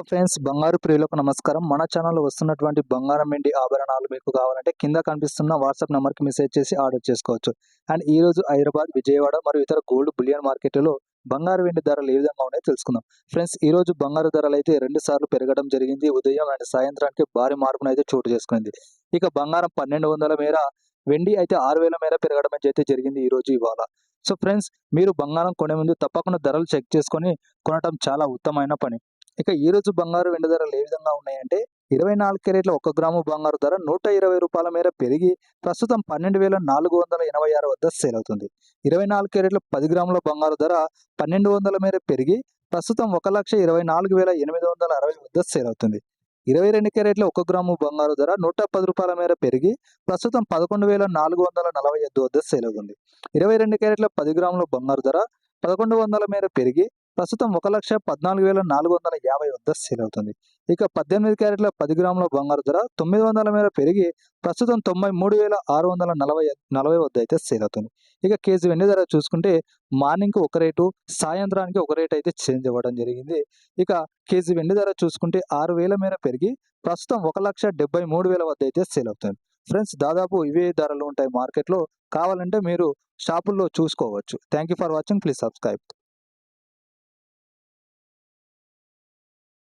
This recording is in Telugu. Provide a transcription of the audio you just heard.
హలో ఫ్రెండ్స్, బంగారు ప్రియులకు నమస్కారం. మన ఛానల్లో వస్తున్నటువంటి బంగారం వెండి ఆభరణాలు మీకు కావాలంటే కింద కనిపిస్తున్న వాట్సాప్ నెంబర్కి మెసేజ్ చేసి ఆర్డర్ చేసుకోవచ్చు. అండ్ ఈ రోజు హైదరాబాద్, విజయవాడ మరియు ఇతర గోల్డ్ బులియన్ మార్కెట్లలో బంగారు వెండి ధరలు ఏ విధంగా ఉన్నాయో తెలుసుకుందాం. ఫ్రెండ్స్, ఈ రోజు బంగారు ధరలు అయితే 2 సార్లు పెరగడం జరిగింది. ఉదయం అండ్ సాయంత్రానికి భారీ మార్పునైతే చోటు చేసుకుంది. ఇక బంగారం 1200 మేర, వెండి అయితే 6000 మేర పెరగడం అయితే జరిగింది ఈ రోజు ఇవాళ. సో ఫ్రెండ్స్, మీరు బంగారం కొనే ముందు తప్పకుండా ధరలు చెక్ చేసుకొని కొనటం చాలా ఉత్తమమైన పని. ఇక ఈ రోజు బంగారు వెండి ధరలు ఏ విధంగా ఉన్నాయంటే, 24 క్యారెట్ల 1 గ్రాము బంగారు ధర రూ. 120 మేర పెరిగి ప్రస్తుతం 12,486 వద్ద సేల్ అవుతుంది. 24 క్యారెట్ల 10 గ్రాముల బంగారు ధర 1200 మేర పెరిగి ప్రస్తుతం 1,24,860 వద్ద సేల్ అవుతుంది. 22 క్యారెట్ల 1 గ్రాము బంగారు ధర రూ. 110 మేర పెరిగి ప్రస్తుతం 11,445 వద్ద సేల్ అవుతుంది. 22 క్యారెట్ల 10 గ్రాముల బంగారు ధర 1100 మేర పెరిగి ప్రస్తుతం 1,14,450 వద్ద సేల్ అవుతుంది. ఇక 18 క్యారెట్ల 10 గ్రాముల బంగారు ధర 900 మేర పెరిగి ప్రస్తుతం 93,640 వద్ద అయితే సేల్ అవుతుంది. ఇక కేజీ వెండి ధర చూసుకుంటే మార్నింగ్కి ఒక రేటు, సాయంత్రానికి ఒక రేటు అయితే చేంజ్ అవ్వడం జరిగింది. ఇక కేజీ వెండి ధర చూసుకుంటే 6,000 మేర పెరిగి ప్రస్తుతం 1,73,000 వద్ద అయితే సేల్ అవుతుంది. ఫ్రెండ్స్, దాదాపు ఇవే ధరలు ఉంటాయి మార్కెట్లో. కావాలంటే మీరు షాపుల్లో చూసుకోవచ్చు. Thank you for watching. Please subscribe.